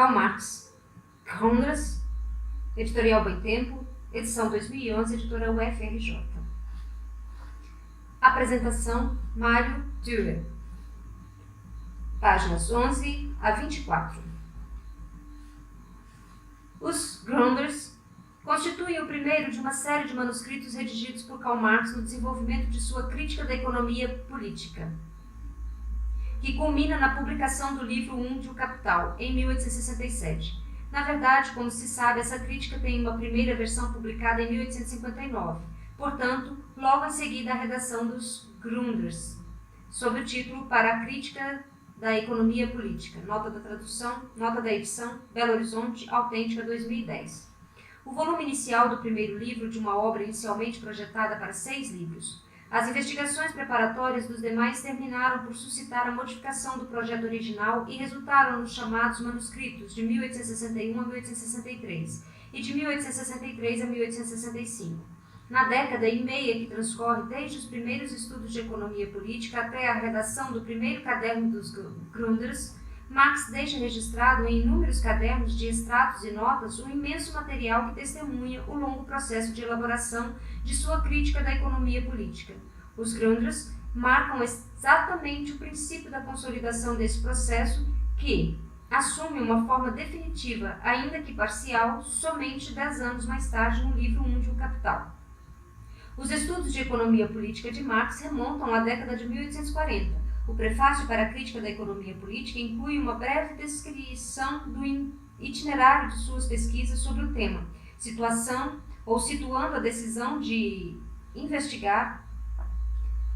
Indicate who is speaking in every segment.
Speaker 1: Karl Marx, Grundrisse, editorial Boitempo, edição 2011, editora UFRJ. Apresentação, Mário Dürer. Páginas 11 a 24. Os Grundrisse constituem o primeiro de uma série de manuscritos redigidos por Karl Marx no desenvolvimento de sua crítica da economia política, que culmina na publicação do livro 1 de O Capital, em 1867. Na verdade, como se sabe, essa crítica tem uma primeira versão publicada em 1859, portanto, logo em seguida a redação dos Grundrisse, sob o título Para a Crítica da Economia Política, nota da tradução, nota da edição, Belo Horizonte, Autêntica 2010. O volume inicial do primeiro livro de uma obra inicialmente projetada para 6 livros. As investigações preparatórias dos demais terminaram por suscitar a modificação do projeto original e resultaram nos chamados manuscritos de 1861 a 1863 e de 1863 a 1865. Na década e meia que transcorre desde os primeiros estudos de economia política até a redação do primeiro caderno dos Grundrisse, Marx deixa registrado em inúmeros cadernos de extratos e notas um imenso material que testemunha o longo processo de elaboração de sua crítica da economia política. Os Grundrisse marcam exatamente o princípio da consolidação desse processo que assume uma forma definitiva, ainda que parcial, somente 10 anos mais tarde no livro 1 de O Capital. Os estudos de economia política de Marx remontam à década de 1840. O prefácio para a crítica da economia política inclui uma breve descrição do itinerário de suas pesquisas sobre o tema, situando a decisão de investigar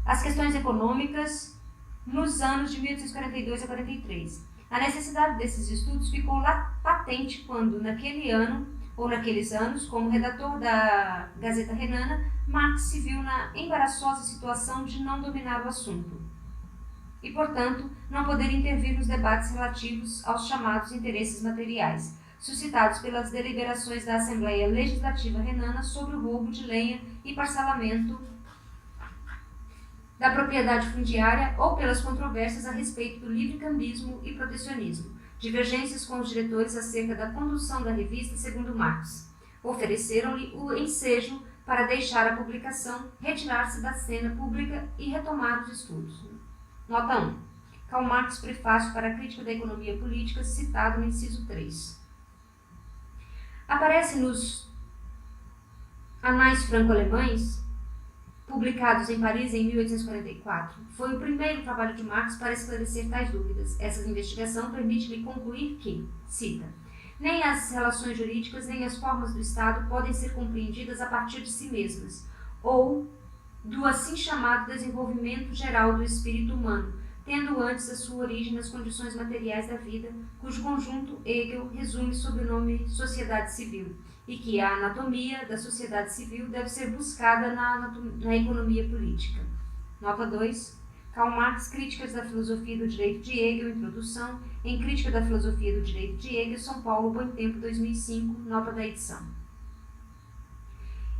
Speaker 1: as questões econômicas nos anos de 1842 a 43. A necessidade desses estudos ficou lá patente quando, naquele ano, ou naqueles anos, como redator da Gazeta Renana, Marx se viu na embaraçosa situação de não dominar o assunto e, portanto, não poder intervir nos debates relativos aos chamados interesses materiais, suscitados pelas deliberações da Assembleia Legislativa Renana sobre o roubo de lenha e parcelamento da propriedade fundiária ou pelas controvérsias a respeito do livre-cambismo e protecionismo, divergências com os diretores acerca da condução da revista segundo Marx. Ofereceram-lhe o ensejo para deixar a publicação, retirar-se da cena pública e retomar os estudos. Nota 1. Karl Marx, Prefácio para a Crítica da Economia Política, citado no inciso 3. Aparece nos Anais Franco-Alemães, publicados em Paris em 1844, foi o primeiro trabalho de Marx para esclarecer tais dúvidas. Essa investigação permite-lhe concluir que, cita, nem as relações jurídicas nem as formas do Estado podem ser compreendidas a partir de si mesmas, ou do assim chamado desenvolvimento geral do espírito humano, tendo antes a sua origem nas condições materiais da vida, cujo conjunto Hegel resume sob o nome sociedade civil, e que a anatomia da sociedade civil deve ser buscada na economia política. Nota 2. Karl Marx, Críticas da Filosofia do Direito de Hegel, Introdução, em Crítica da Filosofia do Direito de Hegel, São Paulo, Boitempo, 2005, nota da edição.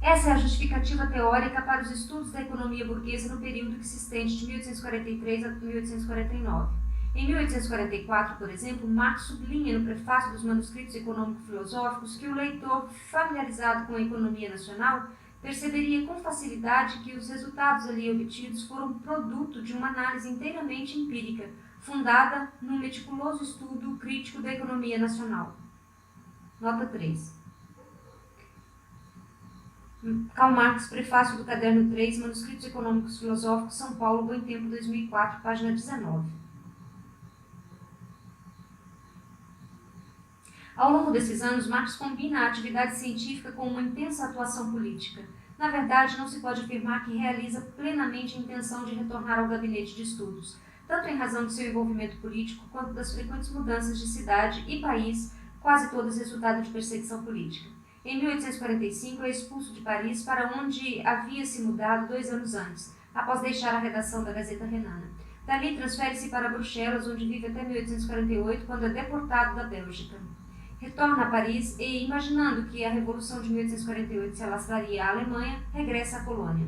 Speaker 1: Essa é a justificativa teórica para os estudos da economia burguesa no período que se estende de 1843 a 1849. Em 1844, por exemplo, Marx sublinha no prefácio dos manuscritos econômico-filosóficos que o leitor familiarizado com a economia nacional perceberia com facilidade que os resultados ali obtidos foram produto de uma análise inteiramente empírica, fundada num meticuloso estudo crítico da economia nacional. Nota 3. Karl Marx, Prefácio do Caderno 3, Manuscritos Econômicos Filosóficos, São Paulo, Boitempo, 2004, página 19. Ao longo desses anos, Marx combina a atividade científica com uma intensa atuação política. Na verdade, não se pode afirmar que realiza plenamente a intenção de retornar ao gabinete de estudos, tanto em razão de seu envolvimento político quanto das frequentes mudanças de cidade e país, quase todas resultado de perseguição política. Em 1845, é expulso de Paris, para onde havia se mudado 2 anos antes, após deixar a redação da Gazeta Renana. Dali, transfere-se para Bruxelas, onde vive até 1848, quando é deportado da Bélgica. Retorna a Paris e, imaginando que a Revolução de 1848 se alastraria à Alemanha, regressa à colônia.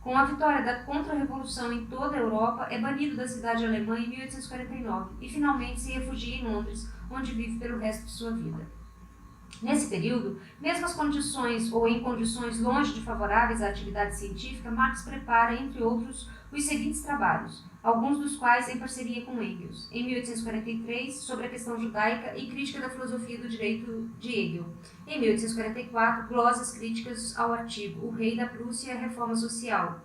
Speaker 1: Com a vitória da contra-revolução em toda a Europa, é banido da cidade alemã em 1849 e finalmente se refugia em Londres, onde vive pelo resto de sua vida. Nesse período, mesmo as condições ou em condições longe de favoráveis à atividade científica, Marx prepara, entre outros, os seguintes trabalhos, alguns dos quais em parceria com Engels. Em 1843, sobre a questão judaica e crítica da filosofia do direito de Hegel. Em 1844, glosas críticas ao artigo O Rei da Prússia e a Reforma Social,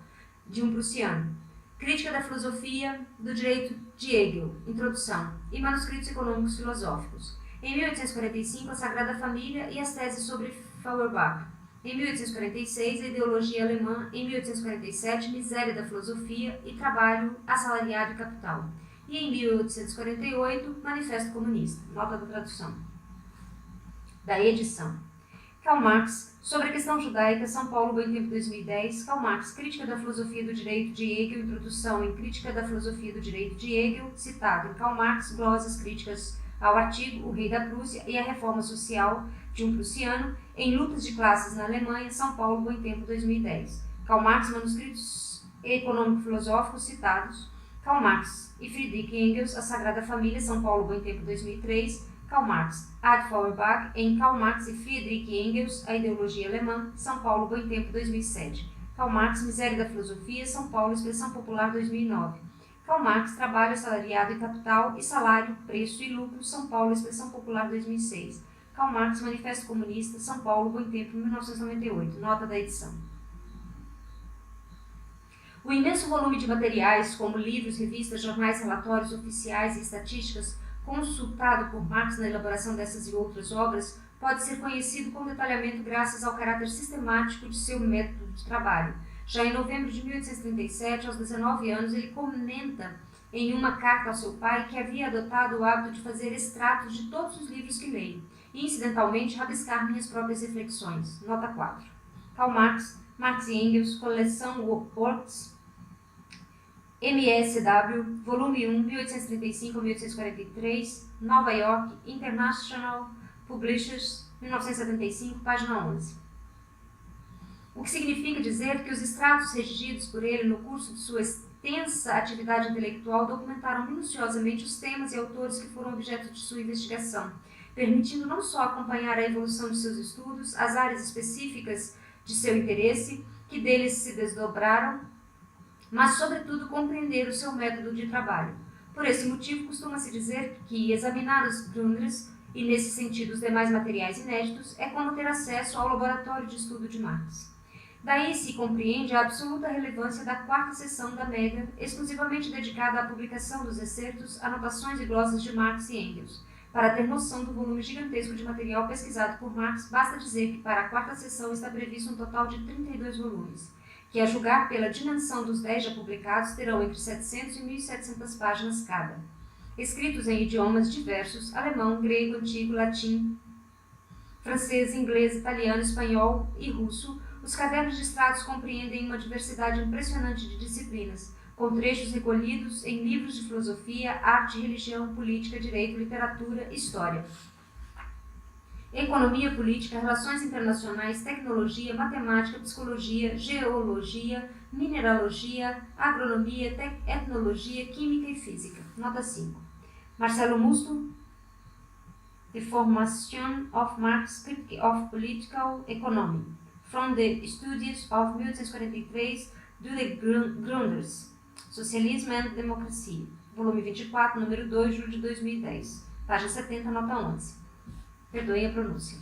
Speaker 1: de um prussiano. Crítica da filosofia do direito de Hegel, introdução, e manuscritos econômicos filosóficos. Em 1845, a Sagrada Família e as teses sobre Feuerbach. Em 1846, a ideologia alemã. Em 1847, miséria da filosofia e trabalho assalariado e capital. E em 1848, Manifesto Comunista. Nota da tradução. Da edição. Karl Marx, sobre a questão judaica, São Paulo, Bom Tempo, 2010. Karl Marx, Crítica da Filosofia do Direito de Hegel, introdução em Crítica da Filosofia do Direito de Hegel, citado em Karl Marx, glosas críticas ao artigo O Rei da Prússia e a Reforma Social, de um prussiano, em Lutas de Classes na Alemanha, São Paulo, Bom Tempo, 2010. Karl Marx, manuscritos econômico-filosóficos citados. Karl Marx e Friedrich Engels, A Sagrada Família, São Paulo, Bom Tempo, 2003. Karl Marx, Ad Feuerbach, em Karl Marx e Friedrich Engels, A Ideologia Alemã, São Paulo, Bom Tempo, 2007. Karl Marx, Miséria da Filosofia, São Paulo, Expressão Popular, 2009. Karl Marx, Trabalho Assalariado e Capital e Salário, Preço e Lucro, São Paulo, Expressão Popular, 2006. Karl Marx, Manifesto Comunista, São Paulo, Bom Tempo, 1998. Nota da edição. O imenso volume de materiais, como livros, revistas, jornais, relatórios oficiais e estatísticas, consultado por Marx na elaboração dessas e outras obras, pode ser conhecido com detalhamento graças ao caráter sistemático de seu método de trabalho. Já em novembro de 1837, aos 19 anos, ele comenta em uma carta ao seu pai que havia adotado o hábito de fazer extratos de todos os livros que leio e, incidentalmente, rabiscar minhas próprias reflexões. Nota 4. Karl Marx, Marx e Engels, Coleção Works, MSW, volume 1, 1835-1843, Nova York, International Publishers, 1975, página 11. O que significa dizer que os extratos redigidos por ele no curso de sua extensa atividade intelectual documentaram minuciosamente os temas e autores que foram objeto de sua investigação, permitindo não só acompanhar a evolução de seus estudos, as áreas específicas de seu interesse, que deles se desdobraram, mas, sobretudo, compreender o seu método de trabalho. Por esse motivo, costuma-se dizer que examinar os Grundrisse, e nesse sentido os demais materiais inéditos, é como ter acesso ao laboratório de estudo de Marx. Daí se compreende a absoluta relevância da quarta seção da Mega, exclusivamente dedicada à publicação dos excertos, anotações e glosas de Marx e Engels. Para ter noção do volume gigantesco de material pesquisado por Marx, basta dizer que para a quarta seção está previsto um total de 32 volumes, que, a julgar pela dimensão dos 10 já publicados, terão entre 700 e 1.700 páginas cada. Escritos em idiomas diversos, alemão, grego, antigo, latim, francês, inglês, italiano, espanhol e russo, os cadernos de extratos compreendem uma diversidade impressionante de disciplinas, com trechos recolhidos em livros de filosofia, arte, religião, política, direito, literatura, história, economia política, relações internacionais, tecnologia, matemática, psicologia, geologia, mineralogia, agronomia, etnologia, química e física. Nota 5. Marcelo Musto, The Formation of Marx, Critique of Political Economy, From the Studies of 1843 to the Grundrisse, Socialismo and Democracia, volume 24, número 2, julho de 2010, página 70, nota 11. Perdoem a pronúncia.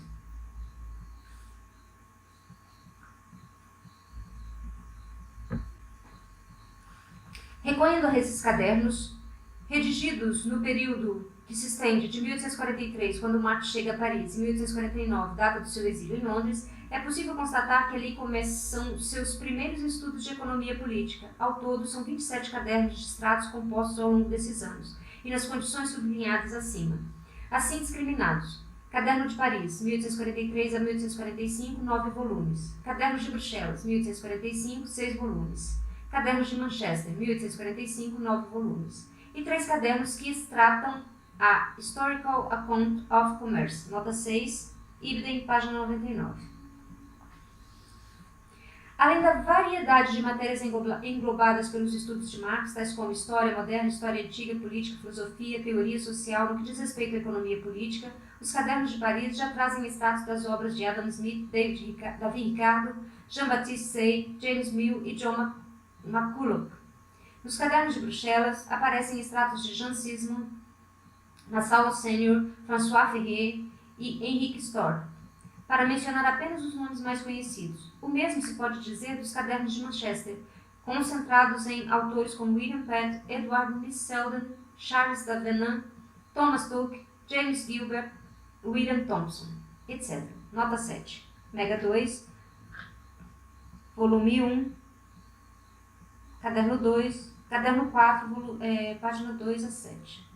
Speaker 1: Recorrendo a esses cadernos, redigidos no período que se estende de 1843, quando Marx chega a Paris, e 1849, data do seu exílio em Londres, é possível constatar que ali começam seus primeiros estudos de economia política. Ao todo, são 27 cadernos de extratos compostos ao longo desses anos, e nas condições sublinhadas acima. Assim discriminados: Caderno de Paris, 1843 a 1845, 9 volumes. Cadernos de Bruxelas, 1845, 6 volumes. Cadernos de Manchester, 1845, 9 volumes. E 3 cadernos que extratam a Historical Account of Commerce, nota 6, Ibidem, página 99. Além da variedade de matérias englobadas pelos estudos de Marx, tais como história moderna, história antiga, política, filosofia, teoria social, no que diz respeito à economia política, os cadernos de Paris já trazem extratos das obras de Adam Smith, David Ricardo, Jean-Baptiste Say, James Mill e John McCulloch. Nos cadernos de Bruxelas aparecem extratos de Jean Sismond, Nassau Senior, François Ferrier e Henrique Storr, para mencionar apenas os nomes mais conhecidos. O mesmo se pode dizer dos cadernos de Manchester, concentrados em autores como William Penn, Edward Miss Selden, Charles Davenant, Thomas Tuck, James Gilbert, William Thompson, etc. Nota 7. Mega 2, volume 1, caderno 2, caderno 4, página 2 a 7.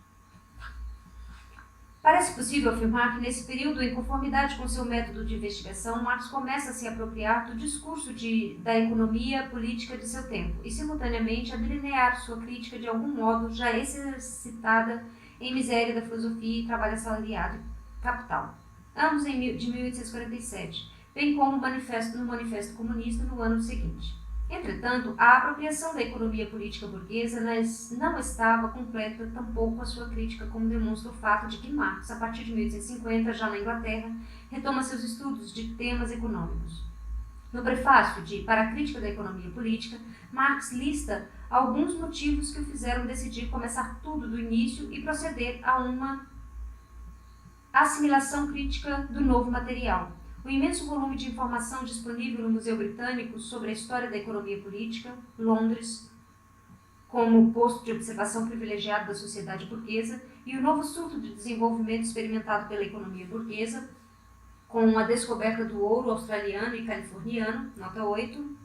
Speaker 1: Parece possível afirmar que, nesse período, em conformidade com seu método de investigação, Marx começa a se apropriar do discurso da economia política de seu tempo e, simultaneamente, a delinear sua crítica de algum modo já exercitada em Miséria da Filosofia e Trabalho Assalariado Capital, ambos de 1847, bem como no Manifesto Comunista no ano seguinte. Entretanto, a apropriação da economia política burguesa não estava completa, tampouco a sua crítica, como demonstra o fato de que Marx, a partir de 1850, já na Inglaterra, retoma seus estudos de temas econômicos. No prefácio Para a Crítica da Economia Política, Marx lista alguns motivos que o fizeram decidir começar tudo do início e proceder a uma assimilação crítica do novo material. O imenso volume de informação disponível no Museu Britânico sobre a história da economia política, Londres, como posto de observação privilegiado da sociedade burguesa, e o novo surto de desenvolvimento experimentado pela economia burguesa, com a descoberta do ouro australiano e californiano, nota 8,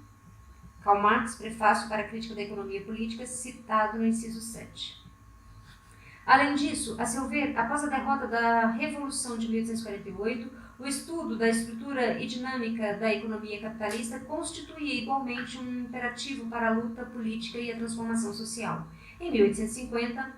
Speaker 1: Karl Marx, prefácio para a crítica da economia política, citado no inciso 7. Além disso, a seu ver, após a derrota da Revolução de 1848, o estudo da estrutura e dinâmica da economia capitalista constituía igualmente um imperativo para a luta política e a transformação social. Em 1850,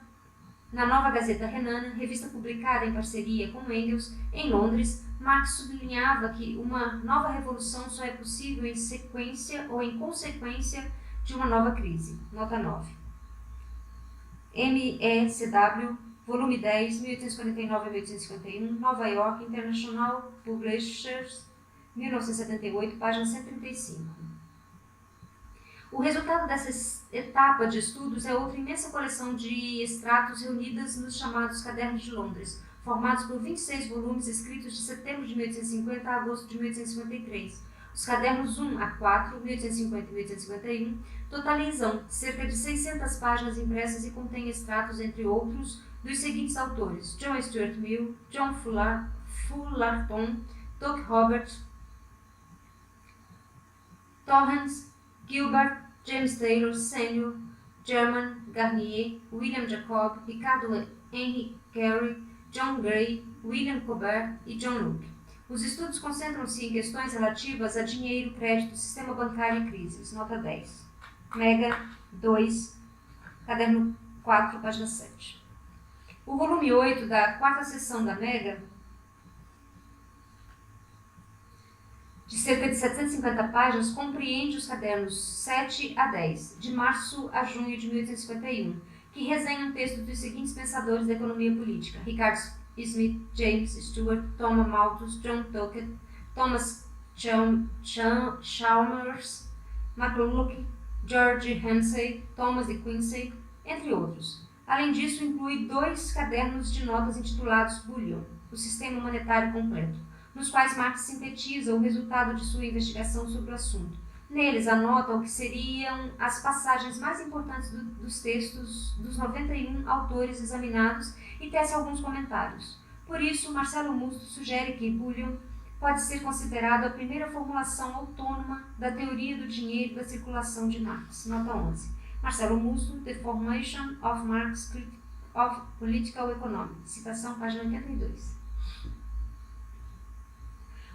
Speaker 1: na Nova Gazeta Renana, revista publicada em parceria com Engels, em Londres, Marx sublinhava que uma nova revolução só é possível em sequência ou em consequência de uma nova crise. Nota 9. MECW, volume 10, 1849 a 1851, Nova York, International Publishers, 1978, página 135. O resultado dessa etapa de estudos é outra imensa coleção de extratos reunidas nos chamados Cadernos de Londres, formados por 26 volumes escritos de setembro de 1850 a agosto de 1853. Os cadernos 1 a 4, 1850 e 1851, totalizam cerca de 600 páginas impressas e contêm extratos, entre outros, dos seguintes autores: John Stuart Mill, John Fullerton, Doug Robert, Torrance, Gilbert, James Taylor Sr., German, Garnier, William Jacob, Ricardo Henry Carey, John Gray, William Colbert e John Locke. Os estudos concentram-se em questões relativas a dinheiro, crédito, sistema bancário e crises. Nota 10. Mega 2, caderno 4, página 7. O volume 8 da quarta seção da Mega, de cerca de 750 páginas, compreende os cadernos 7 a 10, de março a junho de 1851, que resenham textos dos seguintes pensadores da economia política: Ricardo Smith, James Stewart, Thomas Malthus, John Tuckett, Thomas Chalmers, McCulloch, George Hensey, Thomas de Quincey, entre outros. Além disso, inclui 2 cadernos de notas intitulados Bullion, o Sistema Monetário Completo, nos quais Marx sintetiza o resultado de sua investigação sobre o assunto. Neles anota o que seriam as passagens mais importantes dos textos dos 91 autores examinados e tece alguns comentários. Por isso, Marcelo Musto sugere que Bullion pode ser considerado a primeira formulação autônoma da teoria do dinheiro e da circulação de Marx. Nota 11. Marcelo Musto, The Formation of Marx of Political Economy. Citação, página 82.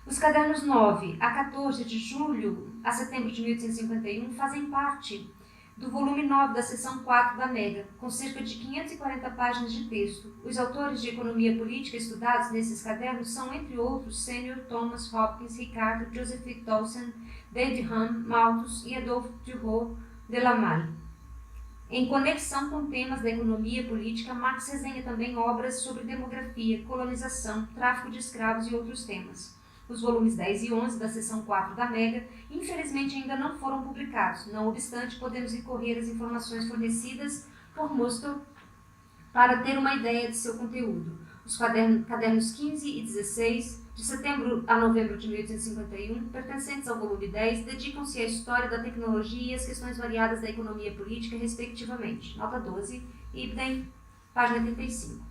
Speaker 1: Os cadernos 9 a 14, de julho a setembro de 1851, fazem parte do volume 9 da seção 4 da Mega, com cerca de 540 páginas de texto. Os autores de economia política estudados nesses cadernos são, entre outros, Sênior, Thomas Hopkins, Ricardo, Joseph Dawson, David Hume, Malthus e Adolphe Duroux de la Malle. Em conexão com temas da economia política, Marx resenha também obras sobre demografia, colonização, tráfico de escravos e outros temas. Os volumes 10 e 11 da seção 4 da Mega, infelizmente, ainda não foram publicados. Não obstante, podemos recorrer às informações fornecidas por Musto para ter uma ideia de seu conteúdo. Os cadernos 15 e 16, de setembro a novembro de 1851, pertencentes ao volume 10, dedicam-se à história da tecnologia e às questões variadas da economia política, respectivamente. Nota 12, Ibden, página 35.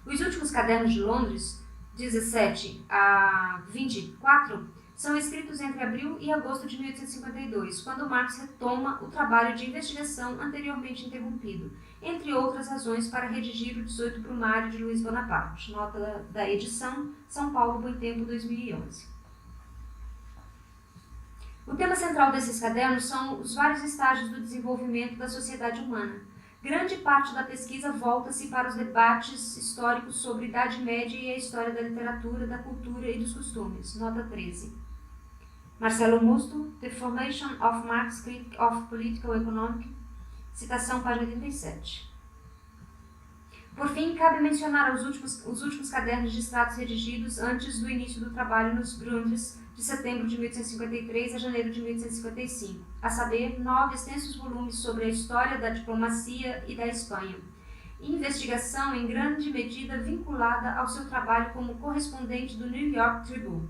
Speaker 1: Os últimos cadernos de Londres, 17 a 24, são escritos entre abril e agosto de 1852, quando Marx retoma o trabalho de investigação anteriormente interrompido, entre outras razões para redigir o 18 Brumário de Luiz Bonaparte. Nota da edição, São Paulo, Boitempo, 2011. O tema central desses cadernos são os vários estágios do desenvolvimento da sociedade humana. Grande parte da pesquisa volta-se para os debates históricos sobre a Idade Média e a história da literatura, da cultura e dos costumes. Nota 13. Marcelo Musto, The Formation of Marx, Critique of Political Economic, citação, página 87. Por fim, cabe mencionar os últimos cadernos de extratos redigidos antes do início do trabalho nos Grundrisse, de setembro de 1853 a janeiro de 1855, a saber, 9 extensos volumes sobre a história da diplomacia e da Espanha. Investigação em grande medida vinculada ao seu trabalho como correspondente do New York Tribune,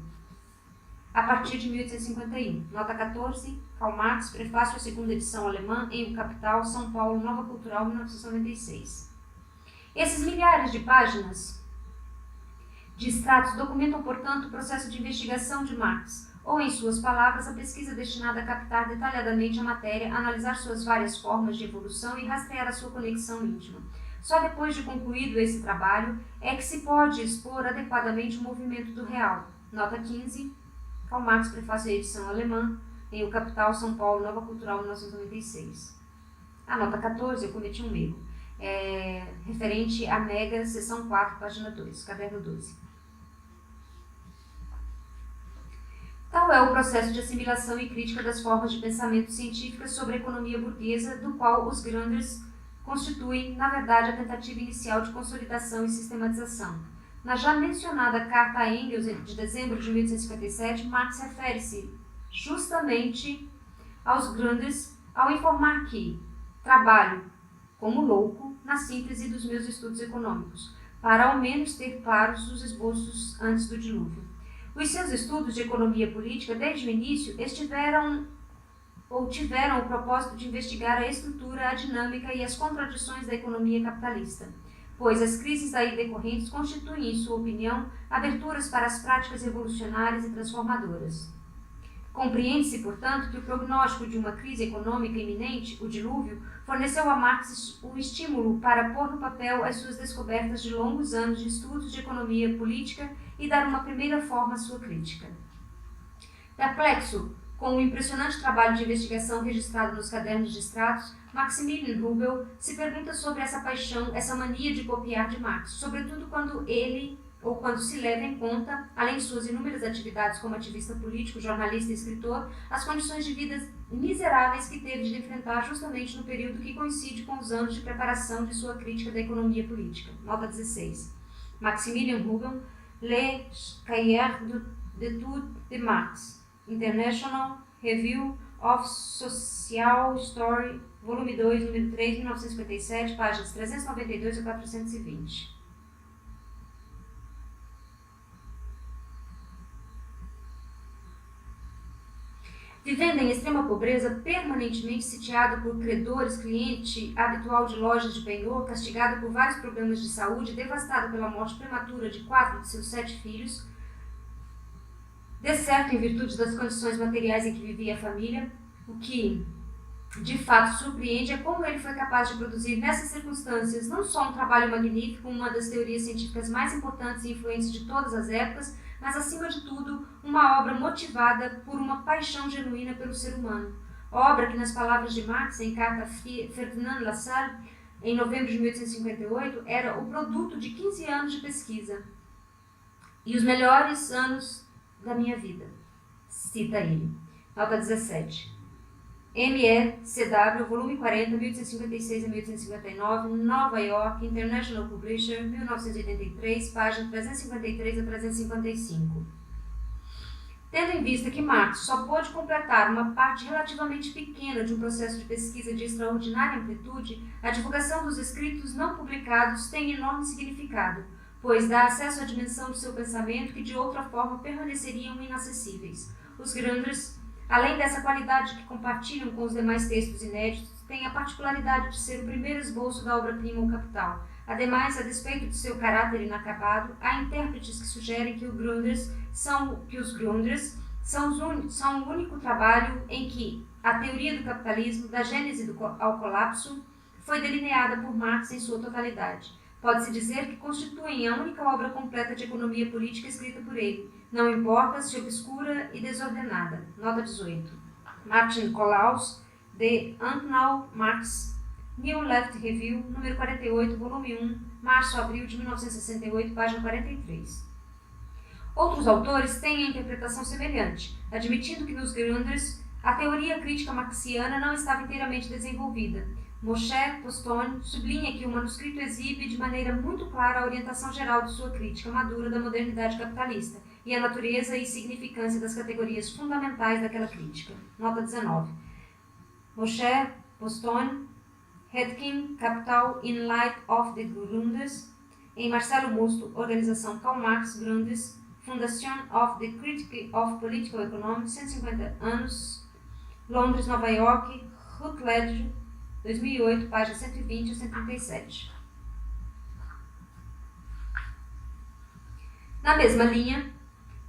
Speaker 1: a partir de 1851. Nota 14, Karl Marx, prefácio à segunda edição alemã, em O Capital, São Paulo, Nova Cultural, 1996. Esses milhares de páginas de extratos documentam, portanto, o processo de investigação de Marx, ou, em suas palavras, a pesquisa destinada a captar detalhadamente a matéria, analisar suas várias formas de evolução e rastrear a sua conexão íntima. Só depois de concluído esse trabalho é que se pode expor adequadamente o movimento do real. Nota 15, Karl Marx, prefácio à edição alemã, em O Capital, São Paulo, Nova Cultural, 1996. A nota 14, eu cometi um erro. Referente à Mega, seção 4, página 2, caderno 12. Tal é o processo de assimilação e crítica das formas de pensamento científicas sobre a economia burguesa, do qual os Grundrisse constituem, na verdade, a tentativa inicial de consolidação e sistematização. Na já mencionada Carta a Engels, de dezembro de 1857, Marx refere-se justamente aos Grundrisse ao informar que trabalho como louco na síntese dos meus estudos econômicos, para ao menos ter claros os esboços antes do dilúvio. Os seus estudos de economia política, desde o início, tiveram o propósito de investigar a estrutura, a dinâmica e as contradições da economia capitalista, pois as crises daí decorrentes constituem, em sua opinião, aberturas para as práticas revolucionárias e transformadoras. Compreende-se, portanto, que o prognóstico de uma crise econômica iminente, o dilúvio, forneceu a Marx o estímulo para pôr no papel as suas descobertas de longos anos de estudos de economia política e dar uma primeira forma à sua crítica. Perplexo com o impressionante trabalho de investigação registrado nos cadernos de extratos, Maximilian Rubel se pergunta sobre essa paixão, essa mania de copiar de Marx, sobretudo quando se leva em conta, além de suas inúmeras atividades como ativista político, jornalista e escritor, as condições de vida miseráveis que teve de enfrentar justamente no período que coincide com os anos de preparação de sua crítica da economia política. Nota 16. Maximilian Rubel, Les Cahiers d'études de Marx, International Review of Social History, volume 2, número 3, 1957, páginas 392 a 420. Vivendo em extrema pobreza, permanentemente sitiado por credores, cliente habitual de lojas de penhor, castigado por vários problemas de saúde, devastado pela morte prematura de 4 de seus 7 filhos, decerto em virtude das condições materiais em que vivia a família, o que de fato surpreende é como ele foi capaz de produzir nessas circunstâncias não só um trabalho magnífico, uma das teorias científicas mais importantes e influentes de todas as épocas, mas, acima de tudo, uma obra motivada por uma paixão genuína pelo ser humano. obra que, nas palavras de Marx, em carta a Ferdinand Lassalle, em novembro de 1858, era o produto de 15 anos de pesquisa e os melhores anos da minha vida, cita ele. Nota 17. MECW, volume 40, 1856 a 1859, Nova York, International Publisher, 1983, página 353 a 355. Tendo em vista que Marx só pôde completar uma parte relativamente pequena de um processo de pesquisa de extraordinária amplitude, a divulgação dos escritos não publicados tem enorme significado, pois dá acesso à dimensão do seu pensamento que de outra forma permaneceriam inacessíveis. Os Granders, além dessa qualidade que compartilham com os demais textos inéditos, têm a particularidade de ser o primeiro esboço da obra-prima ou capital. Ademais, a despeito de seu caráter inacabado, há intérpretes que sugerem que os Granders são o único trabalho em que a teoria do capitalismo, da gênese ao colapso, foi delineada por Marx em sua totalidade. Pode-se dizer que constituem a única obra completa de economia política escrita por ele, não importa se obscura e desordenada. Nota 18. Martin Kollaus, The Unknown Marx, New Left Review, número 48, volume 1, março-abril de 1968, página 43. Outros autores têm a interpretação semelhante, admitindo que nos Granders a teoria crítica marxiana não estava inteiramente desenvolvida. Moshe Postone sublinha que o manuscrito exibe de maneira muito clara a orientação geral de sua crítica madura da modernidade capitalista e a natureza e significância das categorias fundamentais daquela crítica. Nota 19. Moshe Postone, Hedkin, Capital in Light of the Granders, em Marcelo Musto, Organização Karl Marx, Granders, Foundation of the Critique of Political Economy, 150 anos, Londres, Nova York, Routledge, 2008, página 120 a 137. Na mesma linha,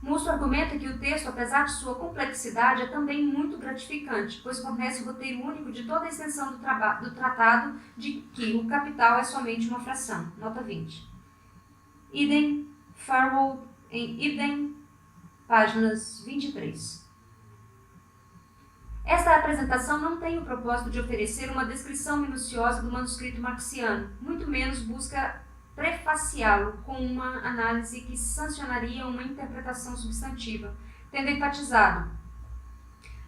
Speaker 1: Musto argumenta que o texto, apesar de sua complexidade, é também muito gratificante, pois fornece o roteiro único de toda a extensão do tratado de que o capital é somente uma fração. Nota 20. Idem, Farwell, em Ibden, páginas 23. Esta apresentação não tem o propósito de oferecer uma descrição minuciosa do manuscrito marxiano, muito menos busca prefaciá-lo com uma análise que sancionaria uma interpretação substantiva, tendo enfatizado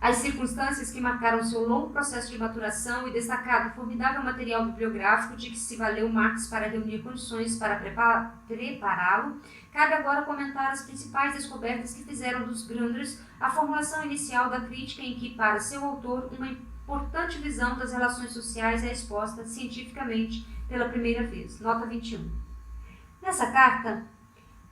Speaker 1: as circunstâncias que marcaram seu longo processo de maturação e destacado o formidável material bibliográfico de que se valeu Marx para reunir condições para prepará-lo, cabe agora comentar as principais descobertas que fizeram dos Granders a formulação inicial da crítica em que, para seu autor, uma importante visão das relações sociais é exposta cientificamente pela primeira vez. Nota 21. Nessa carta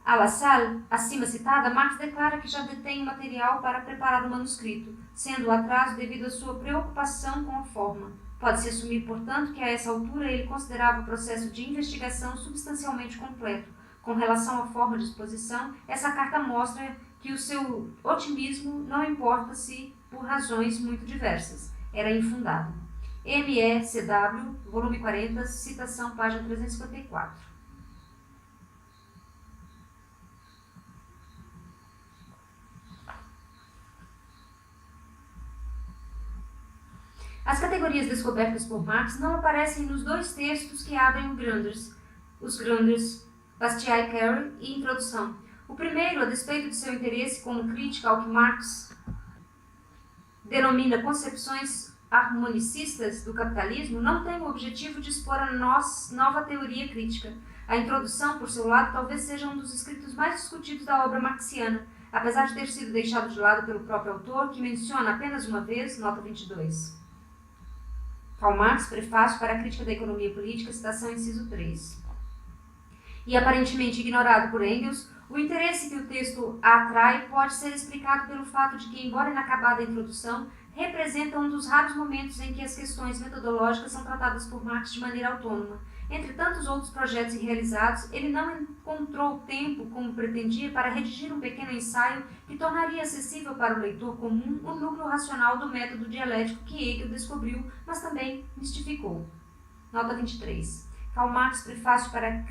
Speaker 1: a Lassalle, acima citada, Marx declara que já detém material para preparar o manuscrito, sendo o atraso devido à sua preocupação com a forma. Pode-se assumir, portanto, que a essa altura ele considerava o processo de investigação substancialmente completo. Com relação à forma de exposição, essa carta mostra que o seu otimismo, não importa-se por razões muito diversas, era infundado. MECW, volume 40, citação, página 354. As categorias descobertas por Marx não aparecem nos dois textos que abrem os Granders, Bastiat e Carey e Introdução. O primeiro, a despeito de seu interesse como crítica ao que Marx denomina concepções harmonicistas do capitalismo, não tem o objetivo de expor a nova teoria crítica. A Introdução, por seu lado, talvez seja um dos escritos mais discutidos da obra marxiana, apesar de ter sido deixado de lado pelo próprio autor, que menciona apenas uma vez, nota 22. Karl Marx, Prefácio para a Crítica da Economia Política, citação inciso 3. E aparentemente ignorado por Engels, o interesse que o texto atrai pode ser explicado pelo fato de que, embora inacabada a introdução, representa um dos raros momentos em que as questões metodológicas são tratadas por Marx de maneira autônoma. Entre tantos outros projetos irrealizados, ele não encontrou tempo, como pretendia, para redigir um pequeno ensaio que tornaria acessível para o leitor comum o núcleo racional do método dialético que Hegel descobriu, mas também mistificou. Nota 23. Karl Marx, Prefácio para a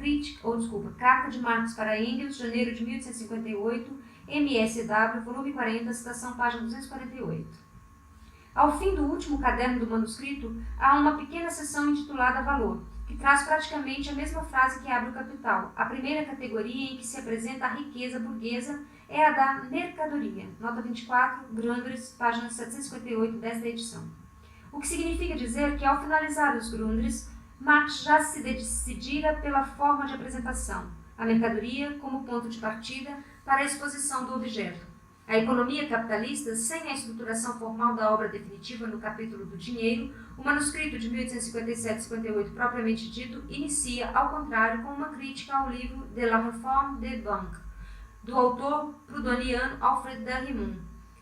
Speaker 1: Carta de Marx para Engels, janeiro de 1858, MESW, volume 40, citação, página 248. Ao fim do último caderno do manuscrito, há uma pequena seção intitulada Valor, que traz praticamente a mesma frase que abre o Capital. A primeira categoria em que se apresenta a riqueza burguesa é a da mercadoria. Nota 24, Grundrisse, página 758 desta edição. O que significa dizer que, ao finalizar os Grundrisse, Marx já se decidira pela forma de apresentação, a mercadoria como ponto de partida para a exposição do objeto. A economia capitalista, sem a estruturação formal da obra definitiva no capítulo do dinheiro, o manuscrito de 1857-58 propriamente dito, inicia, ao contrário, com uma crítica ao livro De la Réforme des Banques, do autor proudhoniano Alfred de Rémond,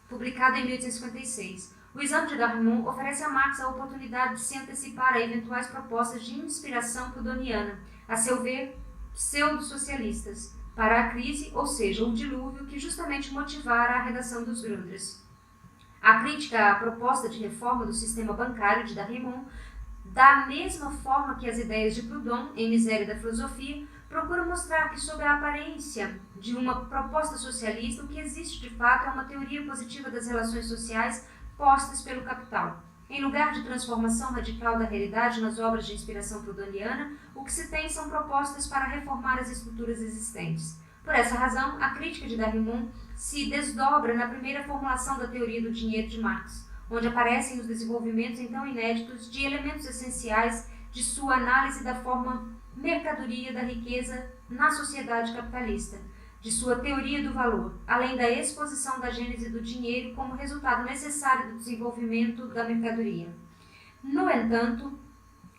Speaker 1: publicado em 1856. O exame de Darrimon oferece a Marx a oportunidade de se antecipar a eventuais propostas de inspiração proudhoniana, a seu ver, pseudo-socialistas, para a crise, ou seja, o dilúvio que justamente motivara a redação dos Grundrisse. A crítica à proposta de reforma do sistema bancário de Darrimon, da mesma forma que as ideias de Proudhon, em Miséria da Filosofia, procura mostrar que, sob a aparência de uma proposta socialista, o que existe de fato é uma teoria positiva das relações sociais postas pelo capital. Em lugar de transformação radical da realidade nas obras de inspiração proudhoniana, o que se tem são propostas para reformar as estruturas existentes. Por essa razão, a crítica de Darrimon se desdobra na primeira formulação da teoria do dinheiro de Marx, onde aparecem os desenvolvimentos então inéditos de elementos essenciais de sua análise da forma mercadoria da riqueza na sociedade capitalista, de sua teoria do valor, além da exposição da gênese do dinheiro como resultado necessário do desenvolvimento da mercadoria. No entanto,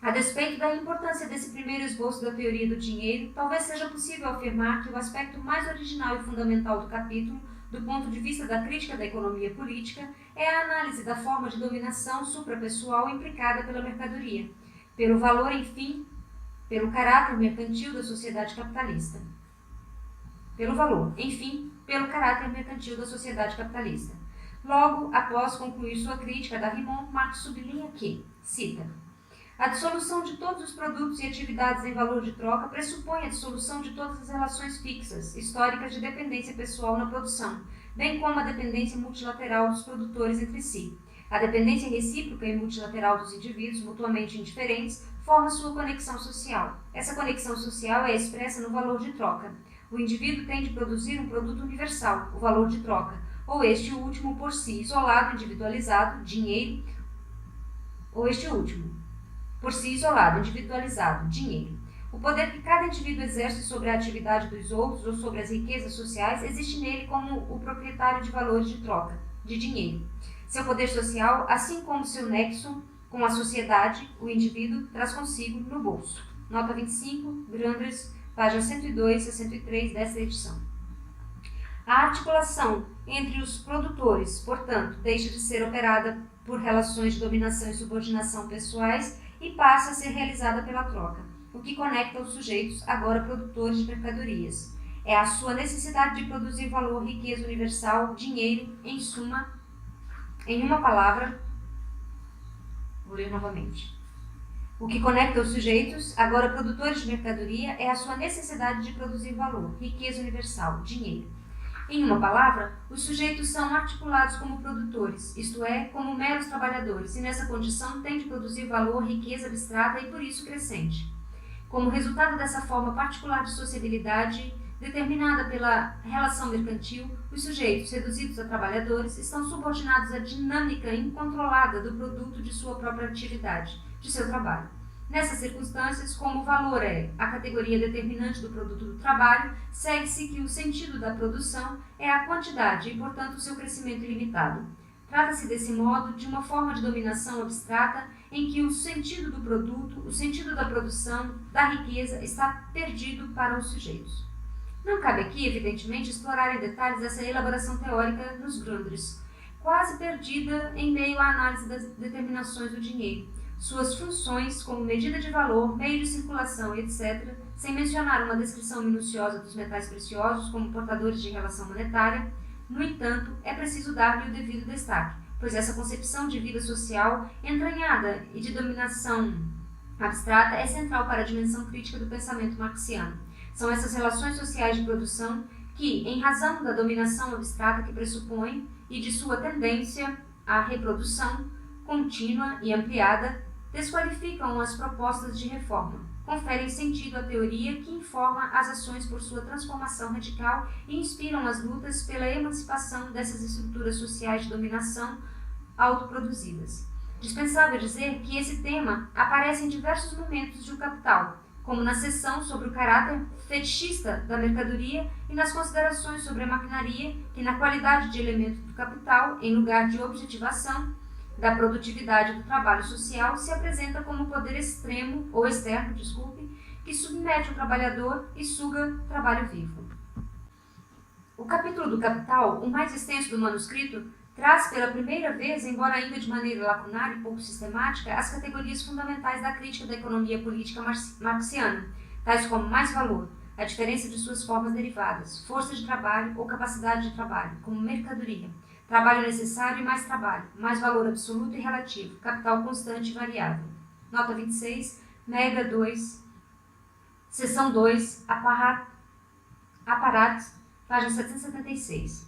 Speaker 1: a despeito da importância desse primeiro esboço da teoria do dinheiro, talvez seja possível afirmar que o aspecto mais original e fundamental do capítulo, do ponto de vista da crítica da economia política, é a análise da forma de dominação suprapessoal implicada pela mercadoria, pelo valor, enfim, pelo caráter mercantil da sociedade capitalista. Pelo valor, enfim, pelo caráter mercantil da sociedade capitalista. Logo, após concluir sua crítica a Darrimon, Marx sublinha que, cita, a dissolução de todos os produtos e atividades em valor de troca pressupõe a dissolução de todas as relações fixas, históricas de dependência pessoal na produção, bem como a dependência multilateral dos produtores entre si. A dependência recíproca e multilateral dos indivíduos, mutuamente indiferentes, forma sua conexão social. Essa conexão social é expressa no valor de troca. O indivíduo tem de produzir um produto universal, o valor de troca, ou este último por si isolado, individualizado, dinheiro, ou este último, por si isolado, individualizado, dinheiro. O poder que cada indivíduo exerce sobre a atividade dos outros ou sobre as riquezas sociais existe nele como o proprietário de valores de troca, de dinheiro. Seu poder social, assim como seu nexo com a sociedade, o indivíduo traz consigo no bolso. Nota 25, Grundrisse, página 102 a 103 desta edição. A articulação entre os produtores, portanto, deixa de ser operada por relações de dominação e subordinação pessoais e passa a ser realizada pela troca, o que conecta os sujeitos, agora produtores de mercadorias. É a sua necessidade de produzir valor, riqueza universal, dinheiro, em suma, em uma palavra, vou ler novamente. O que conecta os sujeitos, agora produtores de mercadoria, é a sua necessidade de produzir valor, riqueza universal, dinheiro. Em uma palavra, os sujeitos são articulados como produtores, isto é, como meros trabalhadores, e nessa condição têm de produzir valor, riqueza abstrata e por isso crescente. Como resultado dessa forma particular de sociabilidade, determinada pela relação mercantil, os sujeitos, reduzidos a trabalhadores, estão subordinados à dinâmica incontrolada do produto de sua própria atividade, de seu trabalho. Nessas circunstâncias, como o valor é a categoria determinante do produto do trabalho, segue-se que o sentido da produção é a quantidade e, portanto, o seu crescimento ilimitado. Trata-se, desse modo, de uma forma de dominação abstrata em que o sentido do produto, o sentido da produção, da riqueza, está perdido para os sujeitos. Não cabe aqui, evidentemente, explorar em detalhes essa elaboração teórica nos Grundrisse, quase perdida em meio à análise das determinações do dinheiro, suas funções como medida de valor, meio de circulação, etc., sem mencionar uma descrição minuciosa dos metais preciosos como portadores de relação monetária. No entanto, é preciso dar-lhe o devido destaque, pois essa concepção de vida social entranhada e de dominação abstrata é central para a dimensão crítica do pensamento marxiano. São essas relações sociais de produção que, em razão da dominação abstrata que pressupõem e de sua tendência à reprodução, contínua e ampliada desqualificam as propostas de reforma, conferem sentido à teoria que informa as ações por sua transformação radical e inspiram as lutas pela emancipação dessas estruturas sociais de dominação autoproduzidas. Dispensável dizer que esse tema aparece em diversos momentos de O Capital, como na seção sobre o caráter fetichista da mercadoria e nas considerações sobre a maquinaria, que na qualidade de elemento do capital, em lugar de objetivação da produtividade do trabalho social, se apresenta como poder extremo ou externo, que submete o trabalhador e suga o trabalho vivo. O capítulo do Capital, o mais extenso do manuscrito, traz pela primeira vez, embora ainda de maneira lacunar e pouco sistemática, as categorias fundamentais da crítica da economia política marxiana, tais como mais-valor, a diferença de suas formas derivadas, força de trabalho ou capacidade de trabalho, como mercadoria, trabalho necessário e mais trabalho, mais valor absoluto e relativo, capital constante e variável. Nota 26, Mega 2, Seção 2, Aparato, página 776.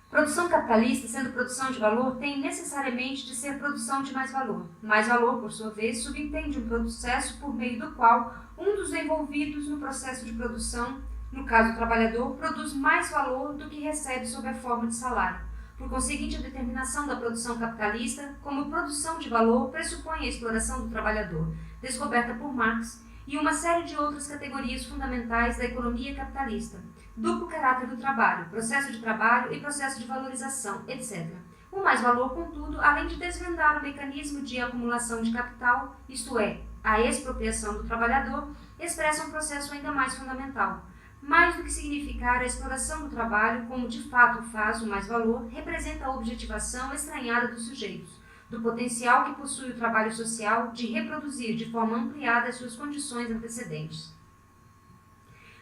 Speaker 1: Produção capitalista, sendo produção de valor, tem necessariamente de ser produção de mais valor. Mais valor, por sua vez, subentende um processo por meio do qual um dos envolvidos no processo de produção, no caso o trabalhador, produz mais valor do que recebe sob a forma de salário. Por conseguinte, a determinação da produção capitalista como produção de valor pressupõe a exploração do trabalhador, descoberta por Marx, e uma série de outras categorias fundamentais da economia capitalista. Duplo caráter do trabalho, processo de trabalho e processo de valorização, etc. O mais-valor, contudo, além de desvendar o mecanismo de acumulação de capital, isto é, a expropriação do trabalhador, expressa um processo ainda mais fundamental. Mais do que significar a exploração do trabalho, como de fato faz o mais-valor, representa a objetivação estranhada dos sujeitos, do potencial que possui o trabalho social de reproduzir de forma ampliada as suas condições antecedentes.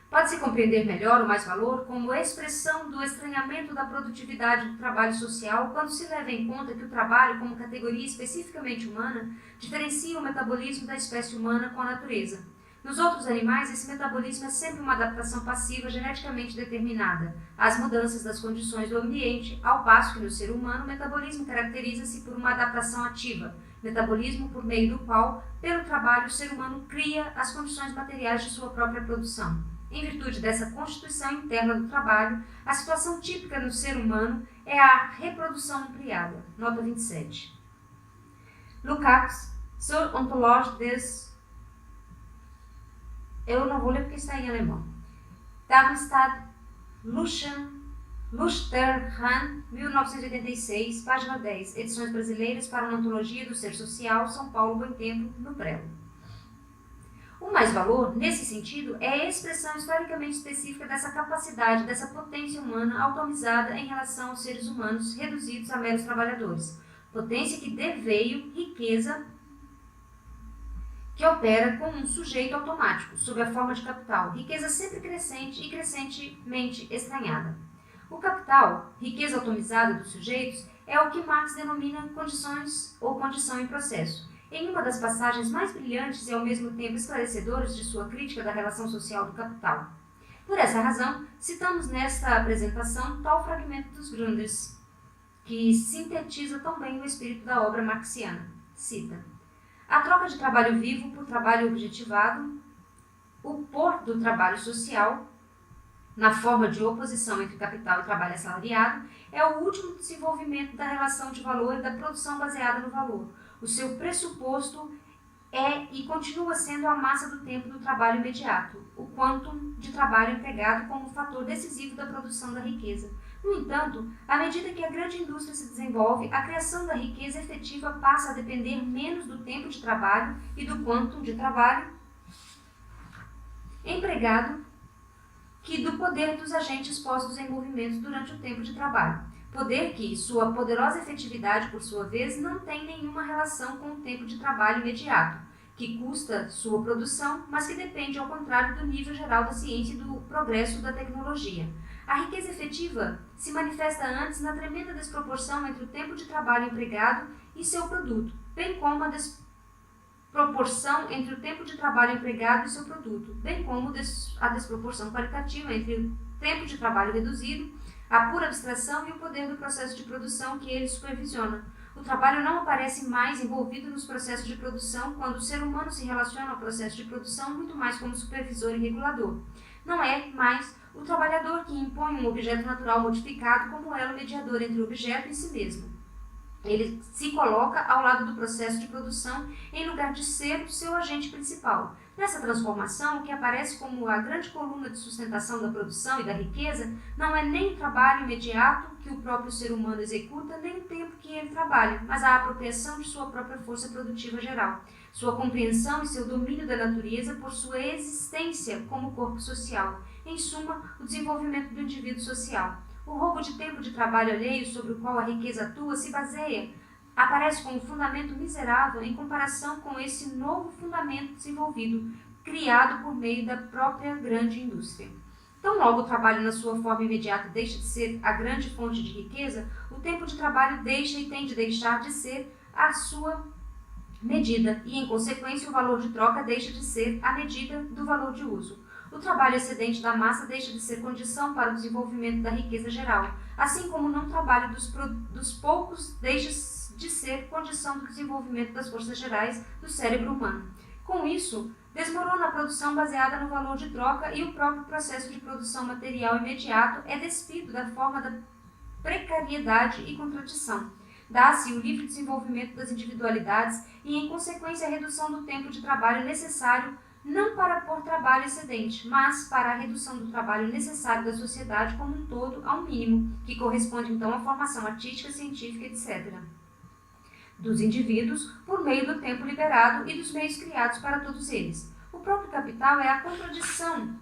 Speaker 1: Pode-se compreender melhor o mais-valor como expressão do estranhamento da produtividade do trabalho social quando se leva em conta que o trabalho, como categoria especificamente humana, diferencia o metabolismo da espécie humana com a natureza. Nos outros animais, esse metabolismo é sempre uma adaptação passiva geneticamente determinada às mudanças das condições do ambiente, ao passo que no ser humano o metabolismo caracteriza-se por uma adaptação ativa, metabolismo por meio do qual, pelo trabalho, o ser humano cria as condições materiais de sua própria produção. Em virtude dessa constituição interna do trabalho, a situação típica no ser humano é a reprodução ampliada. Nota 27. Lukács, Zur Ontologie des... Eu não vou ler porque está em alemão. Darmstadt, Luchterhand, 1986, página 10, Edições Brasileiras para uma Ontologia do Ser Social, São Paulo, Bom Tempo, no Prelo. O mais-valor, nesse sentido, é a expressão historicamente específica dessa capacidade, dessa potência humana automizada em relação aos seres humanos reduzidos a meros trabalhadores. Potência que deveio riqueza que opera como um sujeito automático, sob a forma de capital, riqueza sempre crescente e crescentemente estranhada. O capital, riqueza atomizada dos sujeitos, é o que Marx denomina condições ou condição em processo. Em uma das passagens mais brilhantes e ao mesmo tempo esclarecedoras de sua crítica da relação social do capital. Por essa razão, citamos nesta apresentação tal fragmento dos Grundrisse, que sintetiza tão bem o espírito da obra marxiana. Cita: a troca de trabalho vivo por trabalho objetivado, o pôr do trabalho social, na forma de oposição entre capital e trabalho assalariado, é o último desenvolvimento da relação de valor e da produção baseada no valor. O seu pressuposto é e continua sendo a massa do tempo do trabalho imediato, o quantum de trabalho empregado como fator decisivo da produção da riqueza. No entanto, à medida que a grande indústria se desenvolve, a criação da riqueza efetiva passa a depender menos do tempo de trabalho e do quantum de trabalho empregado que do poder dos agentes postos em movimento durante o tempo de trabalho. Poder que, sua poderosa efetividade, por sua vez, não tem nenhuma relação com o tempo de trabalho imediato, que custa sua produção, mas que depende, ao contrário, do nível geral da ciência e do progresso da tecnologia. A riqueza efetiva se manifesta antes na tremenda desproporção entre o tempo de trabalho empregado e seu produto, bem como a desproporção entre o tempo de trabalho empregado e seu produto, bem como a desproporção qualitativa entre o tempo de trabalho reduzido, a pura abstração e o poder do processo de produção que ele supervisiona. O trabalho não aparece mais envolvido nos processos de produção quando o ser humano se relaciona ao processo de produção muito mais como supervisor e regulador. Não é mais o trabalhador que impõe um objeto natural modificado como elo mediador entre o objeto e si mesmo. Ele se coloca ao lado do processo de produção em lugar de ser o seu agente principal. Nessa transformação, o que aparece como a grande coluna de sustentação da produção e da riqueza não é nem o trabalho imediato que o próprio ser humano executa, nem o tempo que ele trabalha, mas a apropriação de sua própria força produtiva geral, sua compreensão e seu domínio da natureza por sua existência como corpo social. Em suma, o desenvolvimento do indivíduo social. O roubo de tempo de trabalho alheio sobre o qual a riqueza atua aparece como fundamento miserável em comparação com esse novo fundamento desenvolvido, criado por meio da própria grande indústria. Tão logo o trabalho na sua forma imediata deixa de ser a grande fonte de riqueza, o tempo de trabalho deixa e tem de deixar de ser a sua medida, e em consequência o valor de troca deixa de ser a medida do valor de uso. O trabalho excedente da massa deixa de ser condição para o desenvolvimento da riqueza geral, assim como o não trabalho dos poucos deixa de ser condição do desenvolvimento das forças gerais do cérebro humano. Com isso, desmorona a produção baseada no valor de troca e o próprio processo de produção material imediato é despido da forma da precariedade e contradição. Dá-se o livre desenvolvimento das individualidades e, em consequência, a redução do tempo de trabalho necessário não para pôr trabalho excedente, mas para a redução do trabalho necessário da sociedade como um todo a um mínimo, que corresponde então à formação artística, científica, etc. dos indivíduos por meio do tempo liberado e dos meios criados para todos eles. O próprio capital é a contradição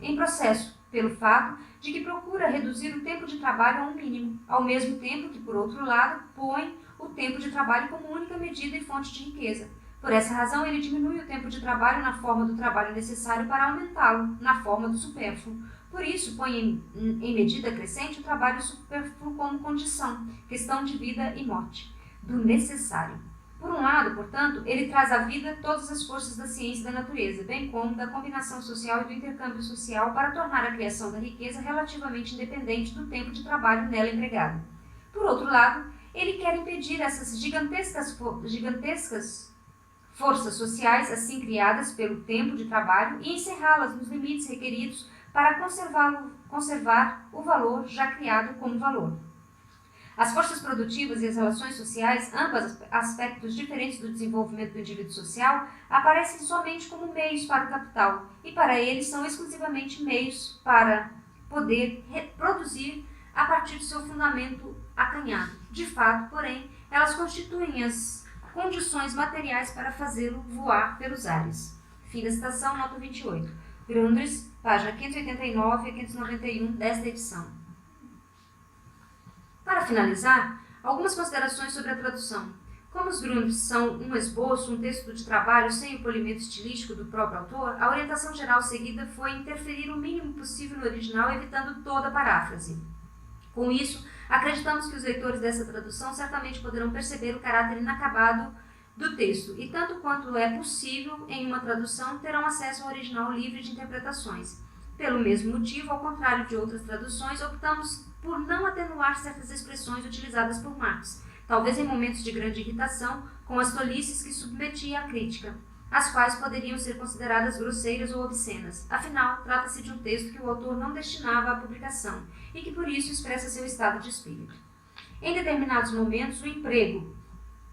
Speaker 1: em processo, pelo fato de que procura reduzir o tempo de trabalho a um mínimo, ao mesmo tempo que, por outro lado, põe o tempo de trabalho como única medida e fonte de riqueza. Por essa razão, ele diminui o tempo de trabalho na forma do trabalho necessário para aumentá-lo na forma do supérfluo. Por isso, põe em medida crescente o trabalho supérfluo como condição, questão de vida e morte, do necessário. Por um lado, portanto, ele traz à vida todas as forças da ciência e da natureza, bem como da combinação social e do intercâmbio social para tornar a criação da riqueza relativamente independente do tempo de trabalho nela empregado. Por outro lado, ele quer impedir essas gigantescas forças sociais assim criadas pelo tempo de trabalho e encerrá-las nos limites requeridos para conservar o valor já criado como valor. As forças produtivas e as relações sociais, ambos aspectos diferentes do desenvolvimento do indivíduo social, aparecem somente como meios para o capital, e para ele são exclusivamente meios para poder reproduzir a partir do seu fundamento acanhado. De fato, porém, elas constituem as condições materiais para fazê-lo voar pelos ares. Fim da citação, nota 28. Grundrisse, página 589 a 591 desta edição. Para finalizar, algumas considerações sobre a tradução. Como os Grundrisse são um esboço, um texto de trabalho sem o polimento estilístico do próprio autor, a orientação geral seguida foi interferir o mínimo possível no original, evitando toda paráfrase. Com isso, acreditamos que os leitores dessa tradução certamente poderão perceber o caráter inacabado do texto, e tanto quanto é possível em uma tradução, terão acesso ao original livre de interpretações. Pelo mesmo motivo, ao contrário de outras traduções, optamos por não atenuar certas expressões utilizadas por Marx, talvez em momentos de grande irritação, com as tolices que submetia à crítica, as quais poderiam ser consideradas grosseiras ou obscenas. Afinal, trata-se de um texto que o autor não destinava à publicação e que por isso expressa seu estado de espírito. Em determinados momentos, o emprego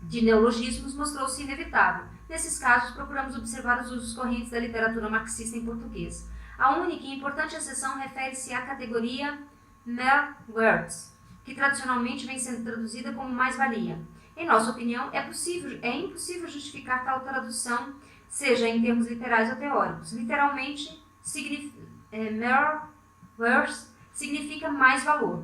Speaker 1: de neologismos mostrou-se inevitável. Nesses casos, procuramos observar os usos correntes da literatura marxista em português. A única e importante exceção refere-se à categoria mere words, que tradicionalmente vem sendo traduzida como mais-valia. Em nossa opinião, é impossível justificar tal tradução, seja em termos literais ou teóricos. Literalmente, mere words significa mais valor.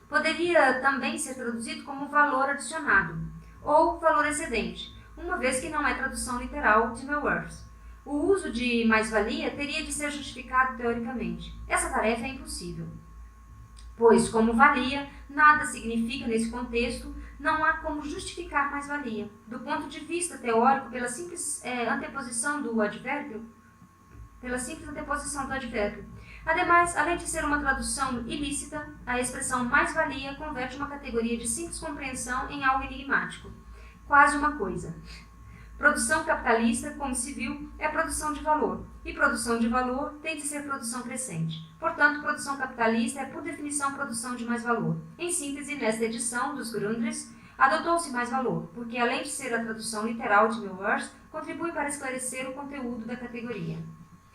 Speaker 1: Poderia também ser traduzido como valor adicionado, ou valor excedente, uma vez que não é tradução literal de mere words. O uso de mais-valia teria de ser justificado teoricamente. Essa tarefa é impossível, pois, como valia, nada significa nesse contexto, não há como justificar mais-valia. Do ponto de vista teórico, pela simples anteposição do advérbio, pela simples anteposição do advérbio. Ademais, além de ser uma tradução ilícita, a expressão mais-valia converte uma categoria de simples compreensão em algo enigmático. Quase uma coisa. Produção capitalista, como se viu, é produção de valor, e produção de valor tem de ser produção crescente. Portanto, produção capitalista é, por definição, produção de mais valor. Em síntese, nesta edição dos Grundrisse, adotou-se mais valor, porque, além de ser a tradução literal de Milward, contribui para esclarecer o conteúdo da categoria.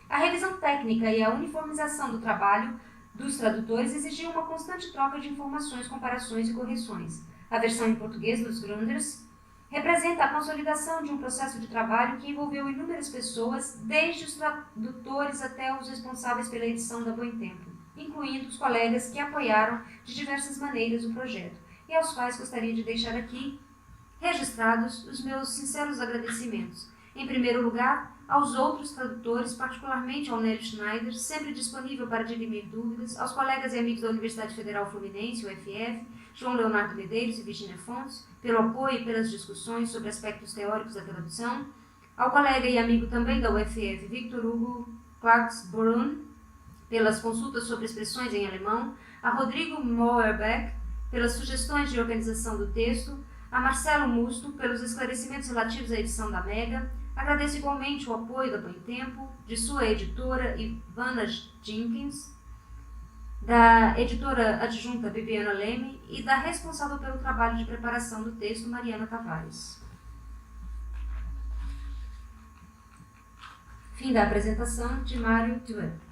Speaker 1: A revisão técnica e a uniformização do trabalho dos tradutores exigiam uma constante troca de informações, comparações e correções. A versão em português dos Grundrisse representa a consolidação de um processo de trabalho que envolveu inúmeras pessoas, desde os tradutores até os responsáveis pela edição da Boitempo, incluindo os colegas que apoiaram de diversas maneiras o projeto, e aos quais gostaria de deixar aqui registrados os meus sinceros agradecimentos. Em primeiro lugar, aos outros tradutores, particularmente ao Nélio Schneider, sempre disponível para dirimir dúvidas, aos colegas e amigos da Universidade Federal Fluminense, UFF, João Leonardo Medeiros e Virginia Fontes, pelo apoio e pelas discussões sobre aspectos teóricos da tradução, ao colega e amigo também da UFF, Victor Hugo Clarks-Brunn, pelas consultas sobre expressões em alemão, a Rodrigo Moerbeck, pelas sugestões de organização do texto, a Marcelo Musto, pelos esclarecimentos relativos à edição da Mega. Agradeço igualmente o apoio da Boitempo, de sua editora Ivana Jenkins, da editora adjunta Bibiana Leme e da responsável pelo trabalho de preparação do texto, Mariana Tavares. Fim da apresentação de Mário Duet.